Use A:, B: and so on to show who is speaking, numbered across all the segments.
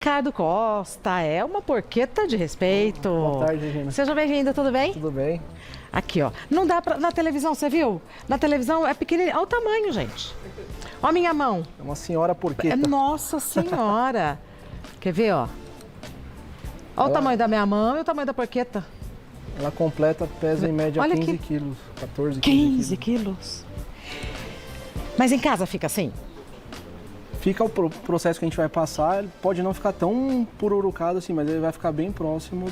A: Ricardo Costa, é uma porqueta de respeito.
B: Boa tarde, Regina.
A: Seja bem-vindo, tudo bem?
B: Tudo bem?
A: Aqui, ó. Não dá pra... Na televisão, você viu? Na televisão é pequenininho. Olha o tamanho, gente. Olha a minha mão.
B: É uma senhora porqueta.
A: Nossa Senhora. Quer ver, ó? Olha o tamanho da minha mão e o tamanho da porqueta.
B: Ela completa, pesa em média
A: Olha
B: 15
A: aqui.
B: quilos, 14,
A: 15 quilos. Mas em casa fica assim?
B: Fica o processo que a gente vai passar, ele pode não ficar tão pururucado assim, mas ele vai ficar bem próximo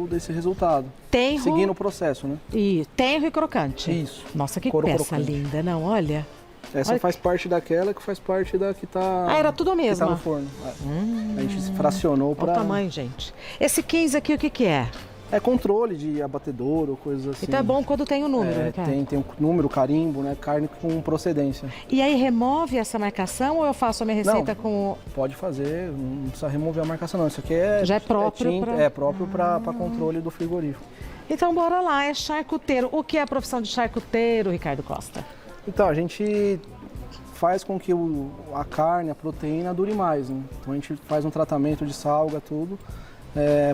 B: desse resultado.
A: Tenro.
B: Seguindo o processo, né?
A: E tenro e crocante.
B: Isso.
A: Nossa, que
B: Couro
A: peça
B: crocante.
A: linda, não? Olha.
B: Essa
A: Olha
B: faz parte daquela que faz parte da que tá...
A: Ah, era tudo a
B: que
A: mesma.
B: tá no forno. A gente fracionou
A: Olha
B: para...
A: o tamanho, gente. Esse 15 aqui, o que que é?
B: É controle de abatedouro, coisas assim.
A: Então é bom quando tem o número, né, cara?
B: Tem um número, carimbo, né? Carne com procedência.
A: E aí remove essa marcação ou eu faço a minha receita
B: Não.
A: com...
B: Pode fazer, não precisa remover a marcação não. Isso aqui é,
A: Já é próprio
B: tinta,
A: pra-
B: é próprio para controle do frigorífico.
A: Então bora lá, é charcuteiro. O que é a profissão de charcuteiro, Ricardo Costa?
B: Então, a gente faz com que a carne, a proteína dure mais, né? Então a gente faz um tratamento de salga, tudo,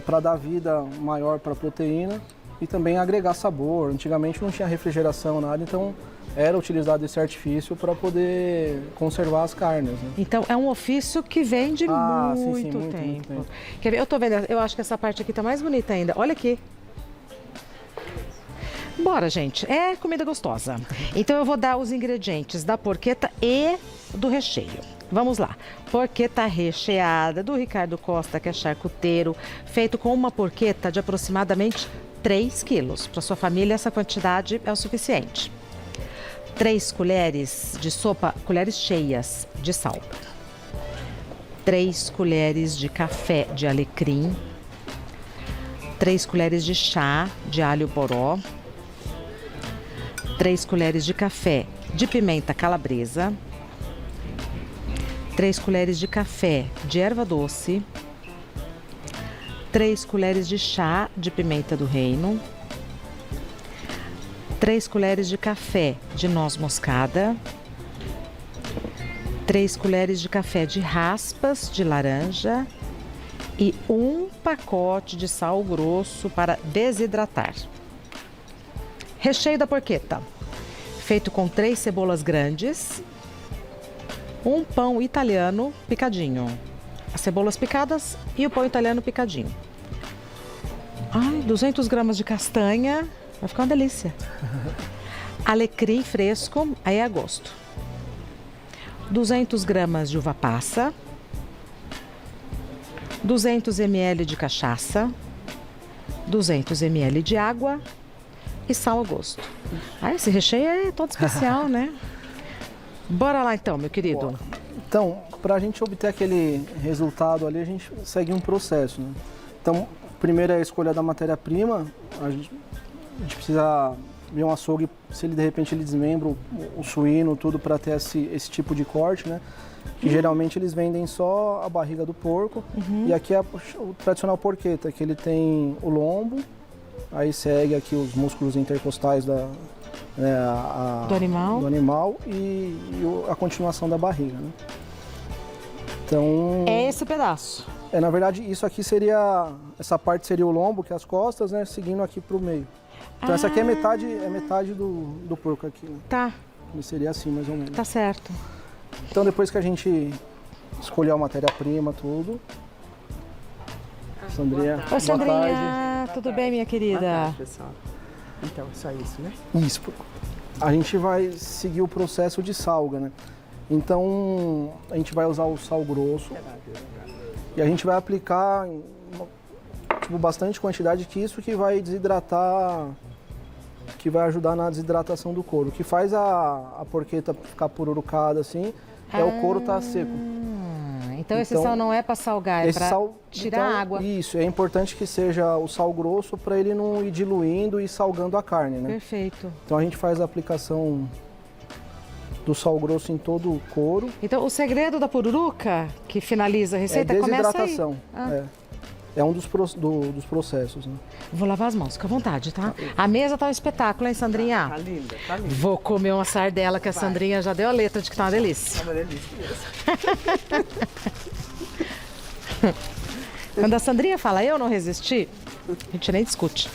B: para dar vida maior para a proteína e também agregar sabor. Antigamente não tinha refrigeração, nada, então era utilizado esse artifício para poder conservar as carnes, né?
A: Então é um ofício que vem de
B: Sim,
A: muito
B: muito
A: tempo.
B: tempo.
A: Quer ver? Eu tô vendo, eu acho que essa parte aqui tá mais bonita ainda. Olha aqui. Bora, gente. É comida gostosa. Então eu vou dar os ingredientes da porqueta e do recheio. Vamos lá. Porqueta recheada do Ricardo Costa, que é charcuteiro, feito com uma porqueta de aproximadamente 3 quilos. Para sua família, essa quantidade é o suficiente. 3 colheres de sopa, colheres cheias de sal. 3 colheres de café de alecrim. 3 colheres de chá de alho poró. 3 colheres de café de pimenta calabresa. 3 colheres de café de erva doce. 3 colheres de chá de pimenta do reino. 3 colheres de café de noz moscada. 3 colheres de café de raspas de laranja. E 1 pacote de sal grosso para desidratar. Recheio da porqueta, feito com 3 cebolas grandes, 1 pão italiano picadinho, as cebolas picadas e o pão italiano picadinho. Ai, 200 gramas de castanha, vai ficar uma delícia. Alecrim fresco, aí é a gosto. 200 gramas de uva passa, 200 ml de cachaça, 200 ml de água e sal a gosto. Ah, esse recheio é todo especial, né? Bora lá então, meu querido.
B: Bora. Então, para a gente obter aquele resultado ali, a gente segue um processo, né? Então, primeiro é a escolha da matéria-prima. A gente precisa ver um açougue, se ele de repente ele desmembra o suíno, tudo para ter esse tipo de corte, né? Que geralmente eles vendem só a barriga do porco. E aqui é o tradicional porqueta, que ele tem o lombo, aí segue aqui os músculos intercostais do animal e a continuação da barriga, né? Então,
A: É esse pedaço.
B: na verdade, isso aqui seria, essa parte seria o lombo, que é as costas, né? Seguindo aqui para o meio. Então essa aqui é metade do porco aqui, né?
A: Tá,
B: E seria assim, mais ou menos.
A: tá certo.
B: Então depois que a gente escolher a matéria-prima, tudo. Sandrinha,
A: Oi,
B: boa
A: Sandrinha, tudo bem, minha querida?
C: Boa tarde, pessoal. Então, só isso, né?
B: tarde. Isso. A gente vai seguir o processo de salga, né? Então a gente vai usar o sal grosso e a gente vai aplicar bastante quantidade, que isso que vai desidratar, que vai ajudar na desidratação do couro. O que faz a porqueta ficar pururucada assim é o couro estar seco.
A: Então esse
B: Então,
A: sal não é para salgar, é
B: Esse
A: para
B: sal,
A: tirar
B: então,
A: a água.
B: Isso, é importante que seja o sal grosso para ele não ir diluindo e salgando a carne, né?
A: Perfeito.
B: Então a gente faz a aplicação do sal grosso em todo o couro.
A: Então o segredo da pururuca, que finaliza a receita,
B: é
A: começa aí.
B: desidratação. É um dos processos, né?
A: Vou lavar as mãos, fica à vontade, tá? A mesa tá um espetáculo, hein, Sandrinha?
C: Tá linda, tá linda.
A: Vou comer uma sardela, que a Sandrinha já deu a letra de que tá uma delícia.
C: Tá uma delícia mesmo.
A: Quando a Sandrinha fala eu não resisti, a gente nem discute.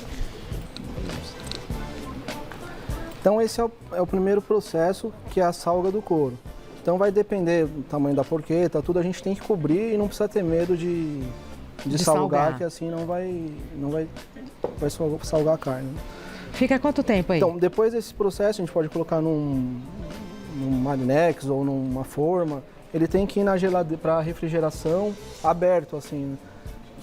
B: Então esse é o primeiro processo, que é a salga do couro. Então vai depender do tamanho da porqueta, tudo a gente tem que cobrir e não precisa ter medo de salgar, que assim não vai salgar a carne.
A: Fica quanto tempo aí?
B: Então, depois desse processo, a gente pode colocar num marinex ou numa forma. Ele tem que ir na geladeira para refrigeração aberto, assim, né?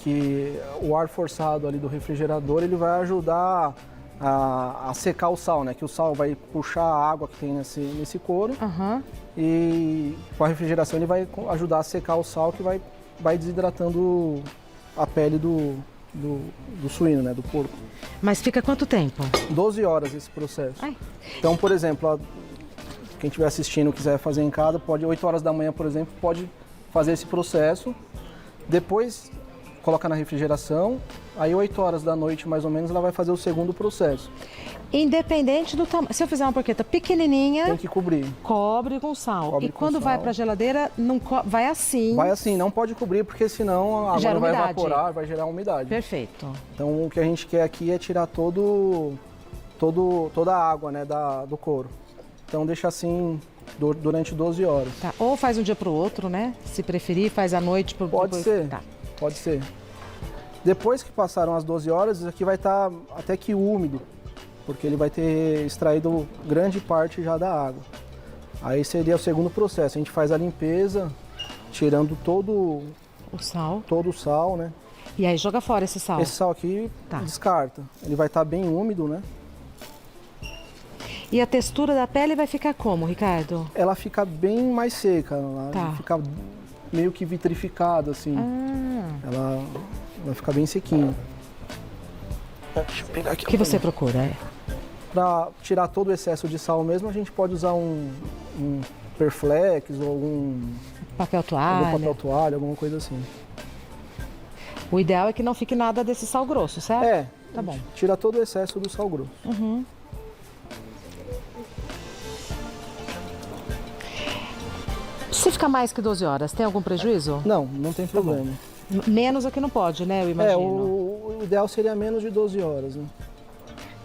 B: Que o ar forçado ali do refrigerador, ele vai ajudar a secar o sal, né? Que o sal vai puxar a água que tem nesse couro.
A: Uhum.
B: E com a refrigeração ele vai ajudar a secar o sal, que vai desidratando a pele do suíno, né? Do porco.
A: Mas fica quanto tempo?
B: 12 horas esse processo.
A: Ai.
B: Então, por exemplo, quem estiver assistindo quiser fazer em casa, pode 8 horas da manhã, por exemplo, pode fazer esse processo. Depois coloca na refrigeração, aí 8 horas da noite mais ou menos ela vai fazer o segundo processo.
A: Independente do tamanho. Se eu fizer uma porqueta pequenininha,
B: Tem que cobrir.
A: cobre com sal.
B: Cobre
A: E
B: com
A: quando vai
B: sal.
A: para a geladeira, não vai assim.
B: Vai assim, não pode cobrir porque senão a água
A: Gera
B: não vai
A: umidade.
B: evaporar, vai gerar umidade.
A: Perfeito.
B: Então o que a gente quer aqui é tirar toda a água, né, do couro. Então deixa assim durante 12 horas.
A: Tá. Ou faz um dia pro outro, né? Se preferir, faz à noite pro
B: Pode
A: depois.
B: ser.
A: Tá.
B: Pode ser. Depois que passaram as 12 horas, isso aqui vai estar até que úmido, porque ele vai ter extraído grande parte já da água. Aí seria o segundo processo. A gente faz a limpeza, tirando todo
A: O sal.
B: o sal, né?
A: E aí joga fora esse sal.
B: Esse sal aqui
A: Tá.
B: descarta. Ele vai estar bem úmido, né?
A: E a textura da pele vai ficar como, Ricardo?
B: Ela fica bem mais seca, ela
A: Tá.
B: fica meio que vitrificada, assim. Ela vai ficar bem sequinha. Deixa eu pegar aqui.
A: O que você procura?
B: Para tirar todo o excesso de sal mesmo, a gente pode usar um Perflex ou algum
A: Papel toalha.
B: papel toalha, alguma coisa assim.
A: O ideal é que não fique nada desse sal grosso, certo?
B: É,
A: Tá bom.
B: tira todo o excesso do sal grosso.
A: Se ficar mais que 12 horas, tem algum prejuízo?
B: Não tem problema.
A: Menos é que não pode, né? Eu imagino.
B: O ideal seria menos de 12 horas, né?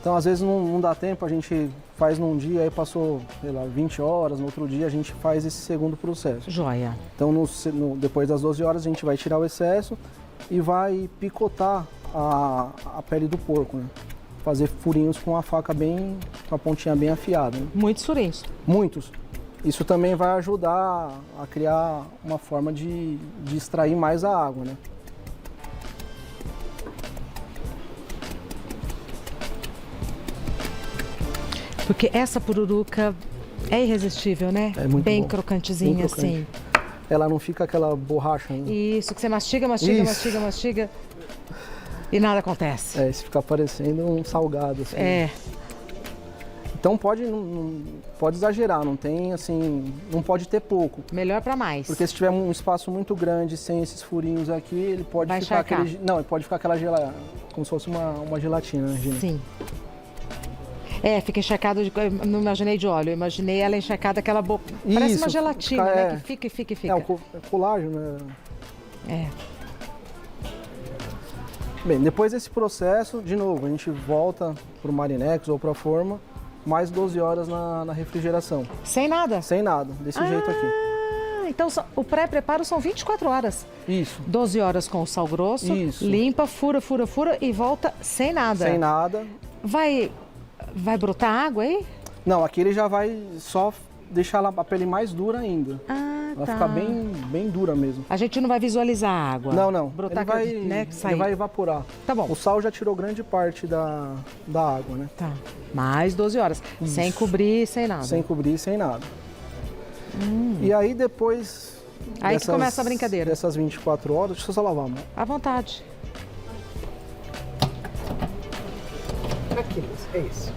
B: Então, às vezes não dá tempo, a gente faz num dia, aí passou, sei lá, 20 horas, no outro dia a gente faz esse segundo processo.
A: Joia.
B: Então, depois das 12 horas, a gente vai tirar o excesso e vai picotar a pele do porco, né? Fazer furinhos com a faca com a pontinha bem afiada, né?
A: Muitos furinhos.
B: Muitos. Isso também vai ajudar a criar uma forma de extrair mais a água, né?
A: Porque essa pururuca é irresistível, né?
B: É muito
A: bem
B: bom.
A: crocantezinha,
B: Bem crocante.
A: assim.
B: Ela não fica aquela borracha, né?
A: Isso, que você mastiga,
B: Isso.
A: mastiga e nada acontece.
B: Isso fica parecendo um salgado, assim.
A: É.
B: Então não pode exagerar, não tem assim, não pode ter pouco.
A: Melhor pra mais.
B: Porque se tiver um espaço muito grande sem esses furinhos aqui, ele pode
A: Vai
B: ficar
A: encharcar.
B: ele pode ficar aquela como se fosse uma gelatina, né, Gina?
A: Sim. É, fica encharcado, eu não imaginei de óleo, eu imaginei ela encharcada, aquela boca. Parece
B: Isso,
A: uma gelatina,
B: fica-
A: né?
B: é.
A: Que fica.
B: É o colágeno, né?
A: É.
B: Bem, depois desse processo, de novo, a gente volta pro marinex ou pra forma, mais 12 horas na refrigeração.
A: Sem nada?
B: Sem nada, desse jeito aqui.
A: Ah, então o pré-preparo são 24 horas.
B: Isso,
A: 12 horas com o sal grosso,
B: Isso.
A: limpa, fura e volta sem nada.
B: sem nada.
A: Vai brotar água aí?
B: Não, aqui ele já vai só deixar a pele mais dura ainda.
A: Ah,
B: Vai
A: tá.
B: ficar bem dura mesmo.
A: A gente não vai visualizar a água.
B: Não.
A: Brotar
B: Ele vai,
A: né, sair.
B: ele vai evaporar.
A: Tá bom.
B: O sal já tirou grande parte da água, né?
A: Tá. Mais 12 horas. Sem cobrir, sem nada.
B: Sem cobrir, sem nada. E aí depois...
A: Aí que começa a brincadeira.
B: Dessas 24 horas, deixa eu só lavar a mão.
A: À vontade.
C: Aqui, é isso.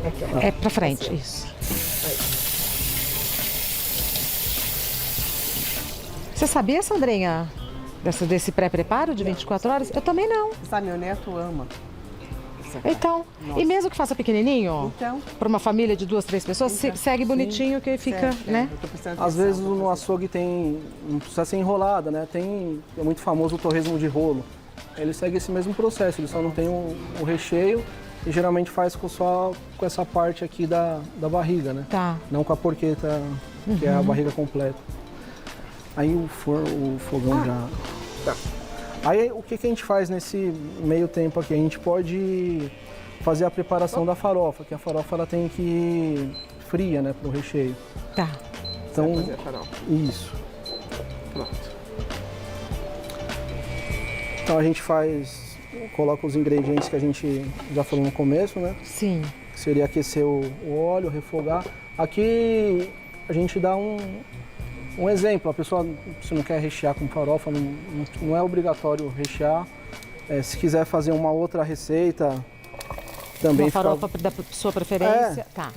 C: Aqui, ó.
A: É pra frente, isso. Você sabia, Sandrinha, desse pré-preparo de 24 horas? Eu também não.
C: Sabe, meu neto ama. Nossa.
A: Então, e mesmo que faça pequenininho,
C: Então,
A: para uma família de 2, 3 pessoas, segue bonitinho que fica, né?
C: eu tô prestando
B: Às
C: atenção,
B: vezes
C: tô
B: no
C: fazendo.
B: açougue não precisa ser enrolada, né? É muito famoso o torresmo de rolo. Ele segue esse mesmo processo, ele só não tem o recheio e geralmente faz só com essa parte aqui da barriga, né?
A: Tá.
B: Não com a porqueta, que é a barriga completa. Aí o fogão já...
C: Tá.
B: Aí o que a gente faz nesse meio tempo aqui? A gente pode fazer a preparação da farofa, que a farofa ela tem que ir fria, né, para o recheio.
A: Tá.
B: Então,
C: Vai fazer a farofa.
B: isso.
C: Pronto.
B: Então a gente coloca os ingredientes que a gente já falou no começo, né?
A: Sim.
B: Que seria aquecer o óleo, refogar. Aqui a gente dá um exemplo, a pessoa se não quer rechear com farofa, não é obrigatório rechear. Se quiser fazer uma outra receita, também
A: Uma farofa da sua preferência.
B: É.
A: Tá.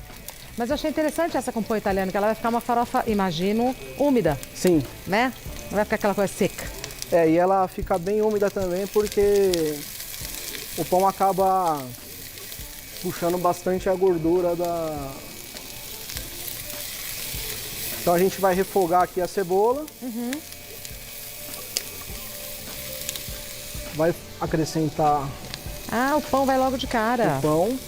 A: Mas eu achei interessante essa com pão italiano, que ela vai ficar uma farofa, imagino, úmida,
B: Sim.
A: né? Não vai ficar aquela coisa seca.
B: E ela fica bem úmida também porque o pão acaba puxando bastante a gordura da... Então a gente vai refogar aqui a cebola. Vai acrescentar
A: Ah, o pão vai logo de cara.
B: o pão.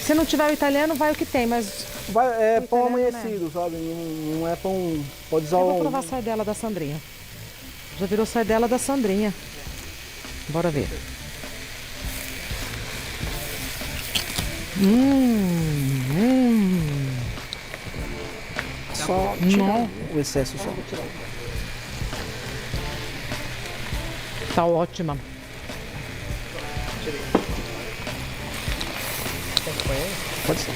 A: Se não tiver o italiano, vai o que tem, mas
B: É
A: O
B: pão
A: italiano, né?
B: amanhecido, sabe? Não é pão... Pode usar
A: eu vou provar a sardela da Sandrinha. Já virou sardela da Sandrinha. Bora ver.
B: Só tirar o excesso só.
A: Tá ótima.
B: Pode ser.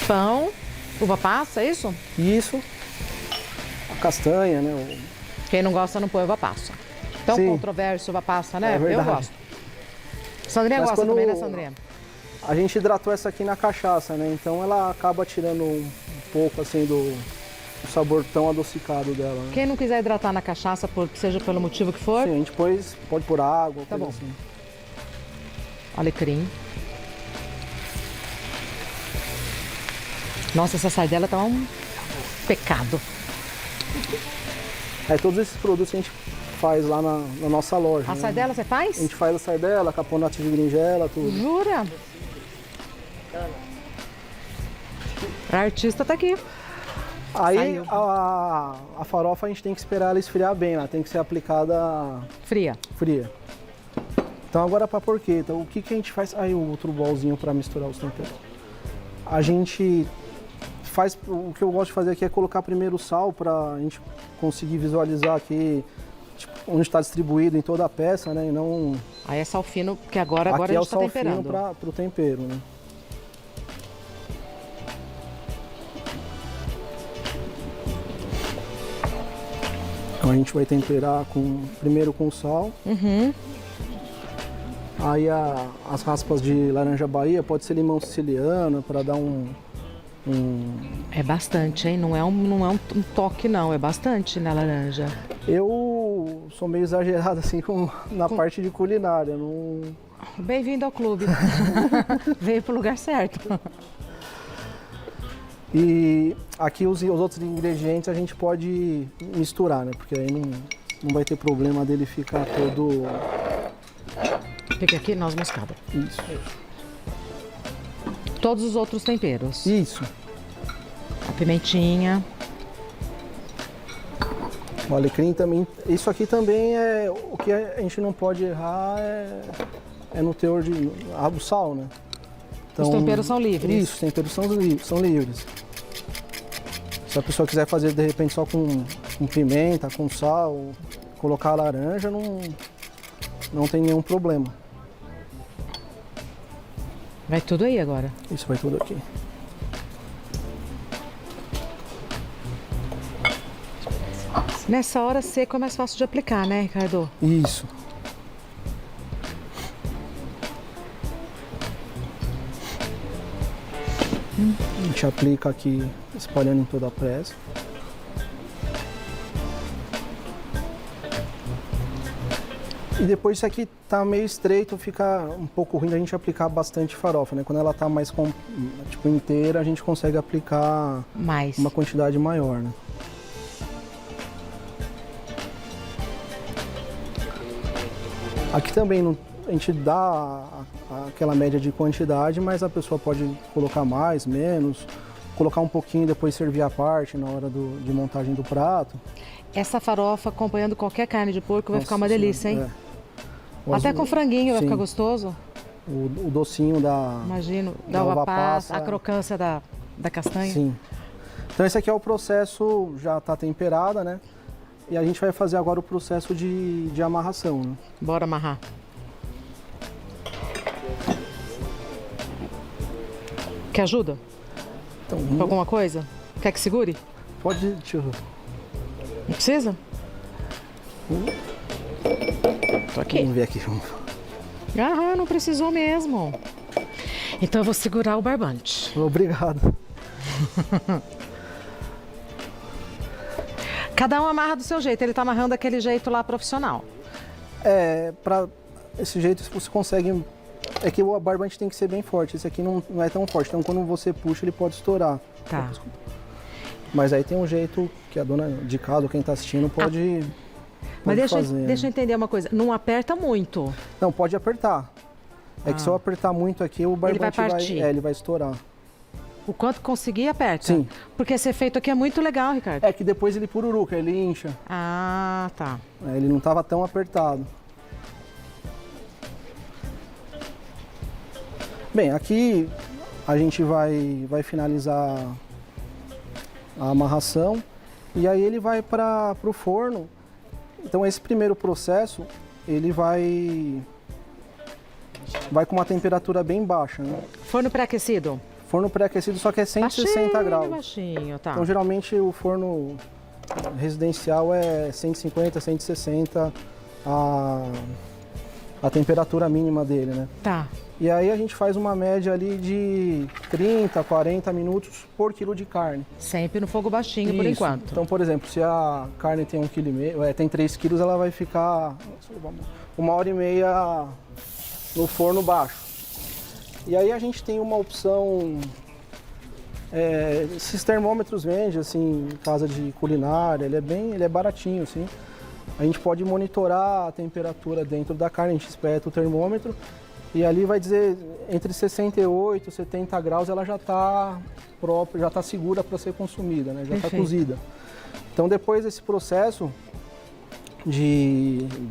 A: Pão, uva passa, é isso?
B: Isso. A castanha, né?
A: Quem não gosta não põe uva passa. Tão
B: Sim.
A: controverso uva passa, né?
B: É
A: Eu
B: verdade.
A: gosto. Sandrinha
B: Mas
A: gosta
B: quando-
A: também, né, Sandrinha?
B: A gente hidratou essa aqui na cachaça, né? Então ela acaba tirando um pouco assim do sabor tão adocicado dela. Né?
A: Quem não quiser hidratar na cachaça, seja pelo motivo que for,
B: Sim, a gente pode pôr água,
A: Tá
B: coisa
A: bom.
B: assim.
A: alecrim. Nossa, essa sardela tá um pecado.
B: Aí todos esses produtos a gente faz lá na nossa loja.
A: A
B: né?
A: sardela você
B: A
A: faz?
B: gente faz a sardela, caponate de berinjela, tudo.
A: Jura? A artista tá aqui.
B: Aí
A: Saiu.
B: a farofa a gente tem que esperar ela esfriar bem, ela tem que ser aplicada
A: Fria.
B: fria. Então agora para porqueta, o que a gente faz? Aí o outro bolzinho para misturar os temperos. A gente faz, o que eu gosto de fazer aqui é colocar primeiro o sal para a gente conseguir visualizar aqui tipo, onde está distribuído em toda a peça, né? E não
A: Aí é sal fino, porque agora
B: aqui
A: a
B: é o
A: gente tá
B: sal fino
A: temperando.
B: para o tempero, né? Então a gente vai temperar primeiro com sal. Aí as raspas de laranja Bahia, pode ser limão siciliano para dar um
A: É bastante, hein? Não é um toque, não. É bastante na laranja.
B: Eu sou meio exagerado assim na parte de culinária, não...
A: Bem-vindo ao clube. Veio pro lugar certo.
B: E aqui os outros ingredientes a gente pode misturar, né? Porque aí não vai ter problema dele ficar todo...
A: Fica aqui, noz moscada.
B: Isso.
A: Todos os outros temperos.
B: Isso.
A: A pimentinha.
B: O alecrim também... Isso aqui também é... O que a gente não pode errar é no teor do sal, né? Então,
A: Os temperos são livres.
B: Isso, os temperos são livres. Se a pessoa quiser fazer de repente só com pimenta, com sal, colocar a laranja, não tem nenhum problema.
A: Vai tudo aí agora.
B: Isso vai tudo aqui.
A: Nessa hora seco é mais fácil de aplicar, né, Ricardo?
B: Isso. A gente aplica aqui, espalhando em toda a pressa. E depois isso aqui tá meio estreito, fica um pouco ruim da gente aplicar bastante farofa, né? Quando ela tá mais tipo inteira, a gente consegue aplicar
A: Mais.
B: uma quantidade maior, né? Aqui também a gente dá aquela média de quantidade, mas a pessoa pode colocar mais, menos, colocar um pouquinho e depois servir à parte na hora de montagem do prato.
A: Essa farofa acompanhando qualquer carne de porco vai
B: Nossa
A: ficar uma delícia, hein?
B: Senhora, é.
A: Até com franguinho vai
B: Sim.
A: ficar gostoso.
B: O docinho da...
A: Imagino,
B: Da
A: da
B: uva
A: uva passa,
B: passa.
A: a crocância da castanha.
B: Sim. Então esse aqui é o processo, já está temperada, né? E a gente vai fazer agora o processo de amarração, né?
A: Bora amarrar. Quer ajuda?
B: Então,
A: Com alguma coisa? Quer que segure?
B: pode... Deixa eu...
A: Não precisa? Tô aqui.
B: Vamos ver aqui.
A: Ah, não precisou mesmo. Então eu vou segurar o barbante.
B: Obrigado.
A: Cada um amarra do seu jeito. Ele tá amarrando daquele jeito lá profissional.
B: Para esse jeito você consegue... É que o barbante tem que ser bem forte. Esse aqui não é tão forte. Então quando você puxa, ele pode estourar.
A: Tá.
B: Mas aí tem um jeito que a dona de casa, ou quem está assistindo, pode,
A: Mas
B: pode fazer.
A: deixa eu entender uma coisa. Não aperta muito.
B: Não, pode apertar. É que se eu apertar muito aqui, o barbante
A: vai partir.
B: ele vai estourar.
A: O quanto conseguir, aperta.
B: Sim.
A: Porque esse efeito aqui é muito legal, Ricardo.
B: É que depois ele pururuca, ele incha.
A: Ah, tá.
B: Ele não estava tão apertado. Bem, aqui a gente vai finalizar a amarração e aí ele vai para o forno. Então esse primeiro processo ele vai com uma temperatura bem baixa, né?
A: Forno pré-aquecido?
B: Forno pré-aquecido, só que é 160
A: Baixinho,
B: graus.
A: baixinho, tá.
B: Então geralmente o forno residencial é 150, 160 a temperatura mínima dele, né?
A: Tá.
B: E aí a gente faz uma média ali de 30, 40 minutos por quilo de carne.
A: Sempre no fogo baixinho, por
B: Isso.
A: enquanto.
B: Então, por exemplo, se a carne tem 1,5 kg, tem 3 quilos, ela vai ficar 1h30 no forno baixo. E aí a gente tem uma opção, esses termômetros vende assim em casa de culinária, ele é baratinho assim. A gente pode monitorar a temperatura dentro da carne, a gente espeta o termômetro e ali vai dizer entre 68 e 70 graus ela já está própria, já está segura para ser consumida, né? Já está
A: Perfeito.
B: cozida. Então depois desse processo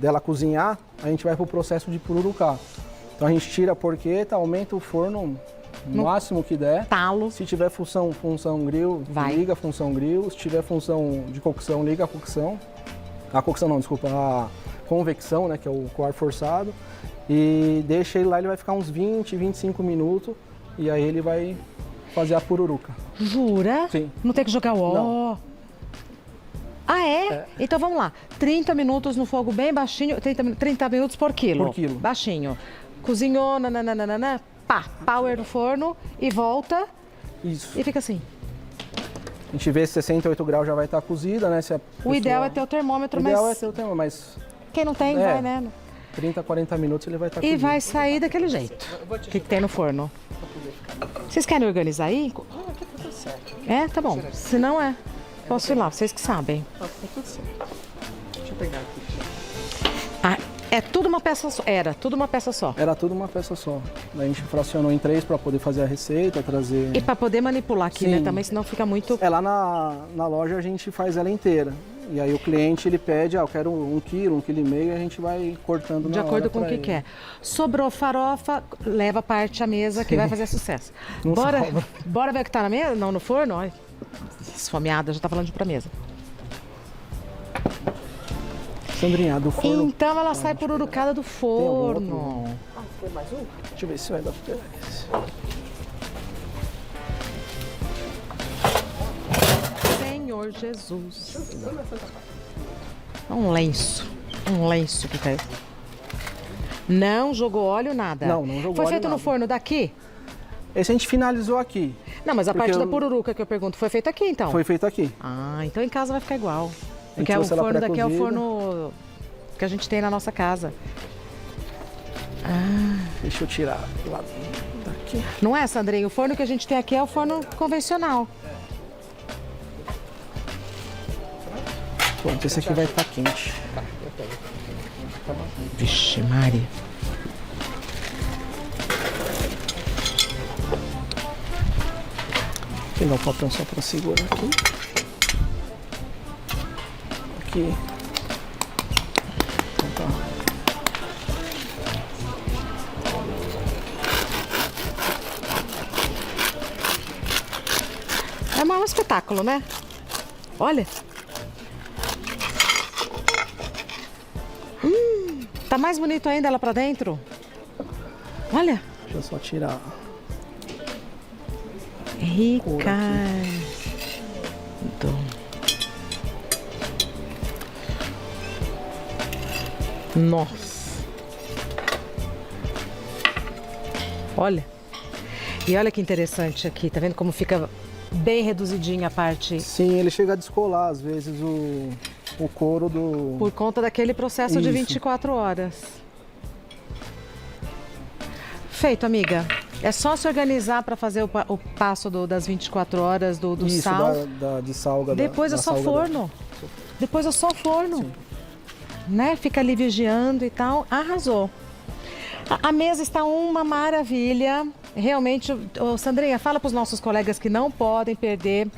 B: dela cozinhar, a gente vai para o processo de pururucar. Então a gente tira a porqueta, aumenta o forno no máximo que der.
A: Talo.
B: Se tiver função grill,
A: Vai.
B: liga a função grill. Se tiver função de cocção, liga a cocção. A cocção não, desculpa, a convecção, né, que é o ar forçado. E deixa ele lá, ele vai ficar uns 20, 25 minutos e aí ele vai fazer a pururuca.
A: Jura?
B: Sim.
A: Não tem que jogar o ó?
B: Não.
A: Ah, é? Então vamos lá. 30 minutos no fogo bem baixinho, 30 minutos por quilo.
B: Por quilo.
A: Baixinho. Cozinhou, nananana, pá, power no forno e volta
B: Isso.
A: e fica assim.
B: A gente vê se 68 graus já vai estar cozida, né? Se a
A: O
B: pessoa-
A: ideal é ter o termômetro,
B: O ideal é
A: mas
B: ter o termo, mas
A: quem não tem,
B: É.
A: vai, né?
B: 30, 40 minutos ele vai estar
A: E
B: cozido.
A: vai sair daquele jeito. O que tem no forno? Vocês querem organizar aí?
C: Aqui tá tudo certo.
A: É, tá bom. Se não é, posso ir lá, vocês que sabem.
C: Tá tudo certo. Deixa eu pegar aqui.
A: Ah, é tudo uma peça só. Era tudo uma peça só.
B: Era tudo uma peça só. Daí a gente fracionou em 3 para poder fazer a receita, trazer...
A: E para poder manipular aqui,
B: Sim.
A: né? Também, senão fica muito.
B: Lá na loja a gente faz ela inteira. E aí o cliente ele pede, eu quero 1 quilo, 1,5 kg, e a gente vai cortando
A: De
B: na hora
A: acordo com o
B: pra
A: que
B: ele.
A: quer. Sobrou farofa, leva parte à mesa que vai fazer sucesso.
B: Não
A: Bora,
B: sobra.
A: bora ver o que tá na mesa? Não, no forno? Olha, esfomeada, já tá falando de ir pra mesa.
B: Sandrinha, do forno.
A: Então ela sai pururucada do
B: algum
A: forno.
C: Ah, foi mais um?
B: Deixa eu ver se vai dar pra pegar esse.
A: Senhor Jesus. Um lenço que caiu. Não jogou óleo, nada.
B: Não jogou
A: Foi
B: óleo,
A: feito no
B: nada.
A: forno daqui?
B: Esse a gente finalizou aqui.
A: Não, mas a
B: Porque
A: parte da
B: eu-
A: pururuca que eu pergunto foi feita aqui, então?
B: Foi feito aqui.
A: Ah, então em casa vai ficar igual. Porque
B: gente
A: o
B: trouxe ela
A: forno daqui é o
B: pré-cozida.
A: forno que a gente tem na nossa casa.
B: Deixa eu tirar lá daqui.
A: Não é, Sandrinho? O forno que a gente tem aqui é o forno convencional.
B: Pronto, esse aqui vai estar quente.
A: Vixe, Mari.
B: Vou pegar o papel só para segurar aqui. Aqui. Então tá.
A: É um espetáculo, né? Olha. Tá mais bonito ainda lá pra dentro. Olha.
B: Deixa eu só tirar.
A: Ricardo. Nossa. Olha. E olha que interessante aqui. Tá vendo como fica bem reduzidinha a parte?
B: Sim, ele chega a descolar às vezes o couro do...
A: Por conta daquele processo de
B: Isso.
A: 24 horas. Feito, amiga. É só se organizar para fazer o passo das 24 horas do
B: Isso,
A: sal.
B: de salga.
A: Depois é só forno. Depois é só forno.
B: Sim.
A: Né? Fica ali vigiando e tal. Arrasou. A mesa está uma maravilha. Realmente, Sandrinha, fala para os nossos colegas que não podem perder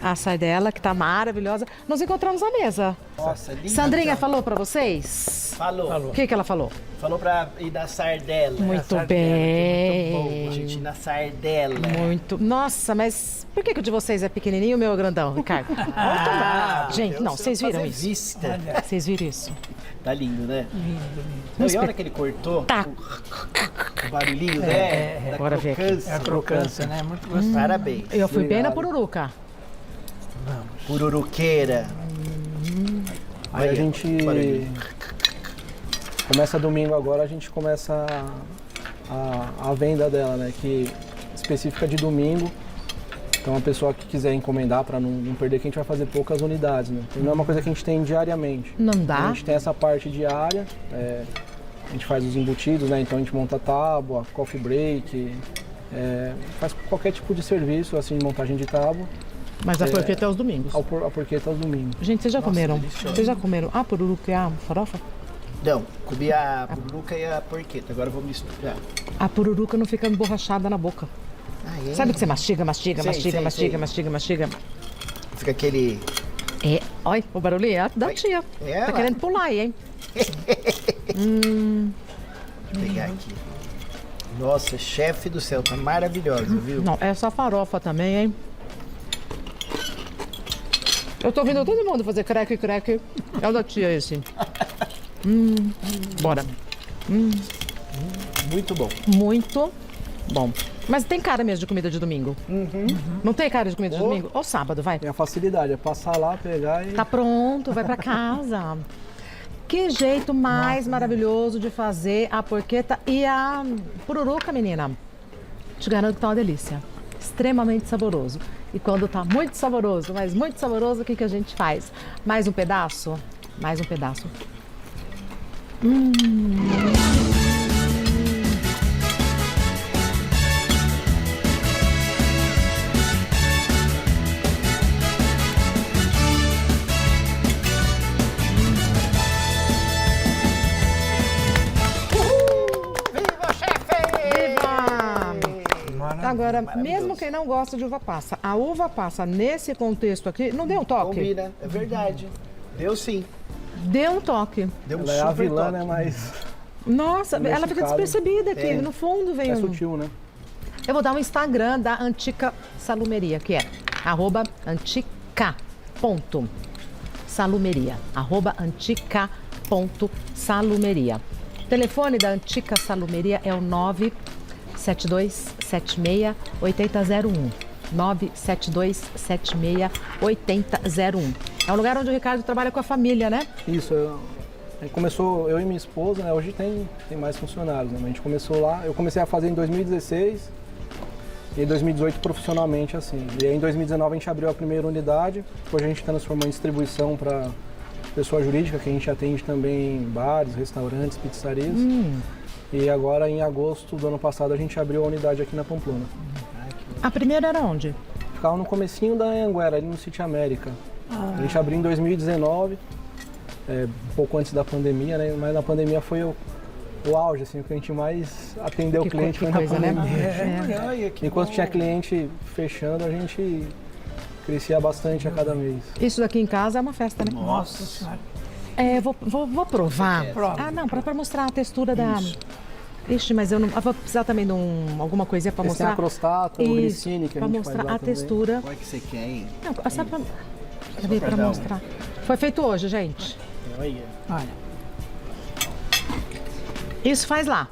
A: a sardela, que está maravilhosa. Nos encontramos à mesa.
C: Nossa, linda.
A: Sandrinha falou para vocês?
C: Falou.
A: O que ela falou?
C: Falou pra ir na sardela.
A: Muito
C: A sardela,
A: bem.
C: que é muito bom, gente, ir na sardela.
A: Muito. Nossa, mas por que o de vocês é pequenininho e o meu é grandão, Ricardo? Gente, não, vocês viram
C: fazer
A: isso?
C: Vista.
A: Vocês viram isso?
C: Tá lindo, né?
A: Lindo.
C: E a hora que ele cortou,
A: Tá.
C: o barulhinho, né? Da
A: Bora ver aqui.
C: crocância.
D: É a crocância, né? Muito gostoso.
C: Parabéns.
A: Eu fui bem na
B: Obrigado.
A: pururuca.
C: Pururuqueira.
B: Aí a
C: Olha,
B: gente
C: barulhinho.
B: começa domingo agora, a gente começa a venda dela, né? Que específica de domingo. Então a pessoa que quiser encomendar para não perder, que a gente vai fazer poucas unidades, né? Não é uma coisa que a gente tem diariamente.
A: Não
B: A
A: dá?
B: gente tem essa parte diária, a gente faz os embutidos, né? Então a gente monta tábua, coffee break, faz qualquer tipo de serviço, assim, de montagem de tábua,
A: Mas a porqueta é aos domingos.
B: a porqueta aos domingos.
A: Gente, vocês já comeram? Vocês já comeram a pururuca e a farofa?
C: Não, comi a pururuca e a porqueta. Agora eu vou misturar.
A: A pururuca não fica emborrachada na boca.
C: Ah, é?
A: Sabe que você mastiga, mastiga,
C: Sei,
A: mastiga,
C: sei,
A: mastiga,
C: sei.
A: mastiga, mastiga?
C: Fica aquele...
A: É, olha, o barulhinho é da tia.
C: É,
A: Tá
C: ela?
A: querendo pular aí, hein?
C: Vou pegar aqui. Nossa, chefe do céu, tá maravilhosa, viu?
A: Não, essa farofa também, hein? Eu tô ouvindo todo mundo fazer creque, creque. É o da tia esse. Bora.
C: Muito bom.
A: Muito bom. Mas tem cara mesmo de comida de domingo? Não tem cara de comida de domingo? Ou sábado, vai.
B: Tem a facilidade, é passar lá, pegar e...
A: Tá pronto, vai pra casa. Que jeito mais maravilhoso de fazer a porqueta e a pururuca, menina. Te garanto que tá uma delícia. Extremamente saboroso. E quando tá muito saboroso, mas muito saboroso, o que a gente faz? Mais um pedaço? Mais um pedaço.
C: Viva, chefe!
A: Viva! Agora, mesmo quem não gosta de uva passa, a uva passa nesse contexto aqui, não deu um toque?
C: Combina, é verdade. Deu sim.
A: Deu um toque.
C: Deu um
B: Ela é a
C: super
B: vilã,
C: toque.
B: né? Mas
A: Nossa,
B: Nesse
A: ela fica
B: caso,
A: despercebida aqui.
C: é.
A: No fundo vem
B: é
A: um...
B: sutil, né?
A: Eu vou dar um Instagram da Antica Salumeria, que é @antica.salumeria. @antica.salumeria. O telefone da Antica Salumeria é o 97276-8001. 97276-8001. É um lugar onde o Ricardo trabalha com a família, né?
B: Isso, começou eu e minha esposa, né? Hoje tem mais funcionários, né? Mas a gente começou lá, eu comecei a fazer em 2016 e em 2018 profissionalmente, assim. E aí em 2019 a gente abriu a primeira unidade, depois a gente transformou em distribuição para pessoa jurídica, que a gente atende também bares, restaurantes, pizzarias. E agora, em agosto do ano passado, a gente abriu a unidade aqui na Pamplona.
A: A primeira era onde?
B: Ficava no comecinho da Anhanguera, ali no City América. A gente abriu em 2019, um pouco antes da pandemia, né? Mas na pandemia foi o auge, assim, o que a gente mais atendeu o cliente foi na pandemia.
C: Olha, que
B: Enquanto
C: bom.
B: tinha cliente fechando, a gente crescia bastante a cada mês.
A: Isso daqui em casa é uma festa, né?
D: Nossa Senhora.
A: Vou provar.
D: Prova.
A: Ah, não, para mostrar a textura da... Ixi, mas eu não... vou precisar também de alguma coisinha para
B: Esse tem
A: mostrar.
B: a crostata, o
A: Isso,
B: glicine que a
A: para
B: gente faz
A: mostrar
B: lá
A: a
B: também.
A: textura.
C: Qual é que você quer, hein?
A: Não, só para... Cadê? Para
C: dar um-
A: mostrar. Foi feito hoje, gente.
C: Olha.
D: Olha,
A: Isso faz lá.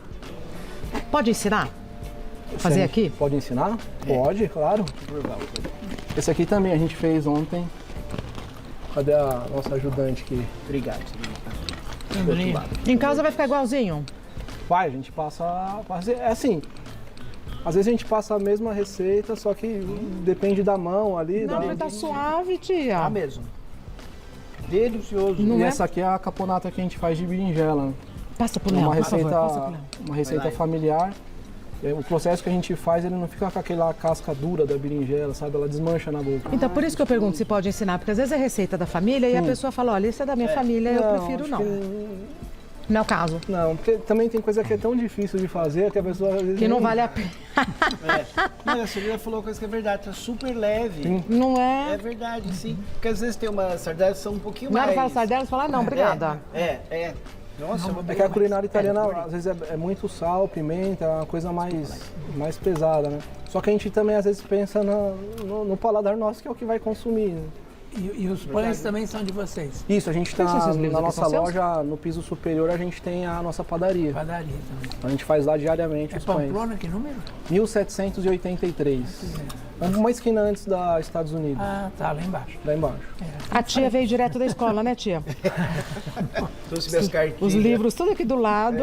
A: Pode ensinar? Fazer
B: Sim.
A: aqui?
B: Pode ensinar? Pode, claro. Esse aqui também a gente fez ontem. Cadê a nossa ajudante aqui?
C: Obrigado.
D: Sandrinha.
A: Em casa vai ficar igualzinho?
B: Vai, a gente passa... É assim, às vezes a gente passa a mesma receita, só que depende da mão ali.
A: Não,
B: da...
A: mas tá suave, tia.
C: Tá mesmo. Delicioso.
A: Não
B: E
A: é?
B: essa aqui é a caponata que a gente faz de berinjela.
A: Passa pro
B: É
A: Léo,
B: uma
A: por favor.
B: receita,
A: Passa pro Léo.
B: uma receita
C: Vai lá.
B: familiar. O processo que a gente faz, ele não fica com aquela casca dura da berinjela, sabe? Ela desmancha na boca.
A: Então, por isso que eu pergunto se pode ensinar, porque às vezes é receita da família e a pessoa fala, olha, isso é da minha família, eu prefiro
B: acho
A: não.
B: que
A: Não é o caso.
B: não, porque também tem coisa que é tão difícil de fazer que a pessoa às vezes
A: Que não
B: nem-
A: vale a pena.
C: Não, a Celina falou uma coisa que é verdade, tá super leve.
A: Não
C: É
A: é?
C: verdade, sim. Porque às vezes tem umas sardelas que são um pouquinho
A: Na hora
C: mais...
A: que fala sardela, você fala, não, obrigada.
C: É. Nossa, uma
B: É que a culinária italiana, às vezes, é muito sal, pimenta, é uma coisa mais pesada, né? Só que a gente também, às vezes, pensa no paladar nosso, que é o que vai consumir. Né?
D: E os pães também são de vocês.
B: Isso, a gente
A: Quais são
B: tá
A: esses livros
B: na
A: aqui?
B: nossa
A: São seus?
B: loja, no piso superior, a gente tem a nossa padaria.
D: Padaria também.
B: A gente faz lá diariamente
D: É
B: os pães.
D: Pamplona, que número?
B: 1783. Uma esquina antes da Estados Unidos,
D: Ah, tá, lá embaixo.
B: lá embaixo.
A: A tia veio direto da escola, né, tia?
C: Trouxe minhas cartinhas.
A: Os livros tudo aqui do lado.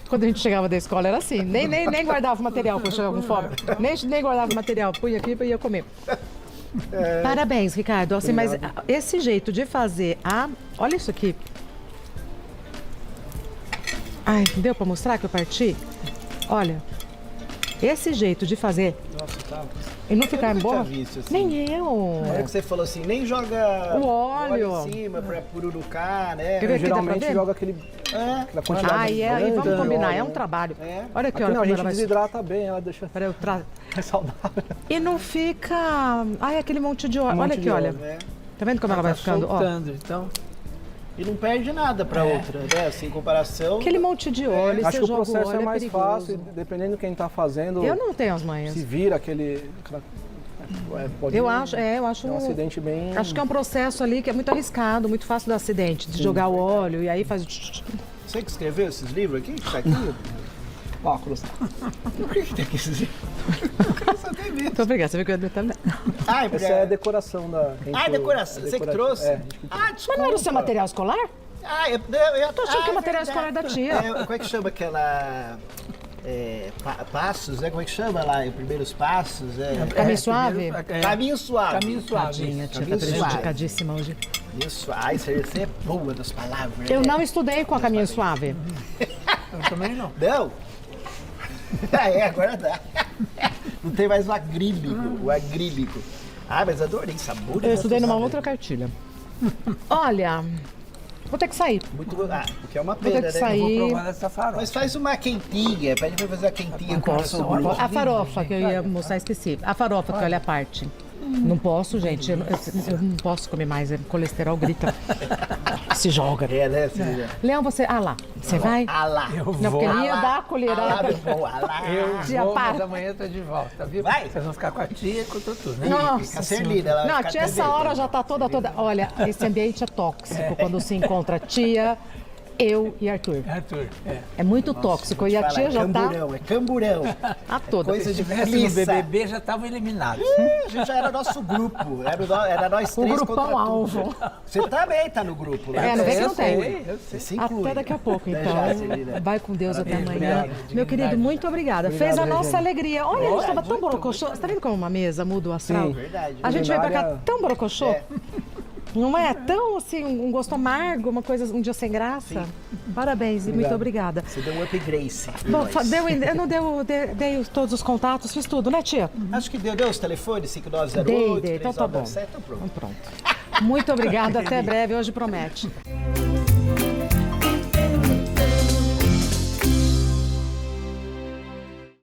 A: Quando a gente chegava da escola era assim, nem guardava o material quando chegava com fome. Nem guardava o material, punha aqui e ia comer. Parabéns, Ricardo. Assim, mas esse jeito de fazer olha isso aqui. Ai, deu pra mostrar que eu parti? Olha, esse jeito de fazer
C: Nossa, tá.
A: e não ficar
C: nunca
A: em borra.
C: tinha visto assim.
A: Nem eu.
C: Na hora que você falou assim, nem joga
A: O óleo.
C: em cima pra pururucar, né?
A: Quer ver? Aqui dá pra
B: Geralmente
A: ver?
B: joga aquela quantidade
A: Ai, e
B: grande
A: vamos
B: de
A: combinar,
B: óleo,
A: é um
B: né?
A: trabalho.
C: É.
A: Olha aqui,
B: Aqui
A: olha
B: não, a
A: como
B: gente
A: ela vai...
B: desidrata bem, ela deixa
A: Peraí,
B: mais saudável.
A: E não fica... Ai, aquele monte de óleo.
B: Um
A: olha
B: monte
A: aqui,
B: de
A: olha.
B: óleo.
C: É.
A: Tá vendo como ela vai ficando? Ó,
D: soltando, então.
C: E não perde nada pra outra, né? Assim, em comparação.
A: aquele monte de óleo,
B: Acho
A: você
B: que o
A: joga o
B: processo
A: óleo,
B: é mais
A: perigoso.
B: fácil, e dependendo de quem tá fazendo,
A: Eu não tenho as manhas.
B: se vira pode
A: Eu acho
B: ter um acidente bem...
A: Acho que é um processo ali que é muito arriscado, muito fácil do acidente, de jogar o óleo e aí faz o...
C: Você que escreveu esses livros aqui? Que tá aqui?
B: Óculos.
C: Por que tem aqui esses livros? Eu quero saber mesmo.
A: Muito obrigada, você viu que eu também.
C: Ah,
B: Essa é a decoração da...
C: decoração. Você que trouxe?
B: É, a gente que-
C: Ah, desculpa.
A: Mas não era o seu material escolar?
C: Ah, eu
A: tô achando que é material escolar da tia.
C: Como é que chama aquela... passos, né? Como é que chama lá? Primeiros passos?
A: Caminho suave?
C: Caminho suave.
D: Caminho suave.
A: Tadinha, tia, tá
C: Caminho suave.
A: prejudicadíssima hoje.
C: Caminho suave. Ai, você é boa das palavras.
A: Eu
C: né?
A: não estudei com a caminho suave.
D: Eu também não.
C: Não? Agora dá. Não tem mais o acrílico. O acrílico. Ah, mas adorei. Sabor.
A: Eu estudei numa outra cartilha. Olha, vou ter que sair.
C: Muito bom. Ah, porque é uma
A: Vou
C: pena,
A: ter que
C: né?
A: sair.
D: Vou provar dessa farofa.
C: Mas faz uma quentinha. Pede pra fazer a quentinha com
A: A farofa que eu ia mostrar específica. A farofa que olha a parte. Não posso, gente. Eu não posso comer mais. O colesterol grita. Se joga.
C: É, né, Cília?
A: Leão, você... Ah lá. Você vai?
C: Ah lá.
D: Eu
A: Não, porque
D: vou.
A: ele ia dar a
C: Ah lá,
A: colherada.
C: meu bom. Ah lá.
D: Eu
A: Tia,
D: vou, mas
A: para.
D: amanhã eu tô de volta, viu?
C: Vai.
D: Vocês vão ficar com a tia e com o Tutu, né?
A: Nossa
C: Fica
A: Senhora.
C: Celina, ela vai
A: Não, a
C: ficar
A: tia, essa
C: atendendo.
A: hora já tá toda... Olha, esse ambiente é tóxico quando se encontra tia, eu e Arthur.
D: Arthur,
A: É muito tóxico. E a tia já tá
C: camburão, é camburão.
A: a toda.
C: Coisa de
D: Se tivesse no
C: polícia.
D: BBB, já estavam eliminados.
C: A gente já era nosso grupo. Era nós
A: O
C: três
A: grupão
C: contra
A: alvo.
C: tudo. Você também tá no grupo, né?
A: É, não vem que
D: Eu
A: não tem.
D: sei, eu sei.
C: Você se inclui.
A: Até daqui a pouco,
C: Né,
A: então.
C: já, Celina?
A: Vai com Deus até
D: Parabéns,
A: amanhã.
D: obrigado.
A: Meu querido, muito obrigada. Fez a
B: Obrigado,
A: nossa
B: Regina.
A: alegria. Olha, a gente estava tão
D: muito,
A: borocochô. Você tá vendo como uma mesa muda o astral?
B: Sim.
C: Verdade.
A: A gente veio pra cá
B: Culinária-
A: tão borocochô.
C: É.
A: Não é tão assim, um gosto amargo, uma coisa, um dia sem graça? Parabéns e muito obrigada.
C: Você deu um upgrade.
A: Bom, eu não dei todos os contatos, fiz tudo, né, tia?
C: Acho que deu os telefones, 5908.
A: Dei, então tá bom.
C: 3997, então pronto.
A: Então pronto. Muito obrigada, até breve, hoje promete.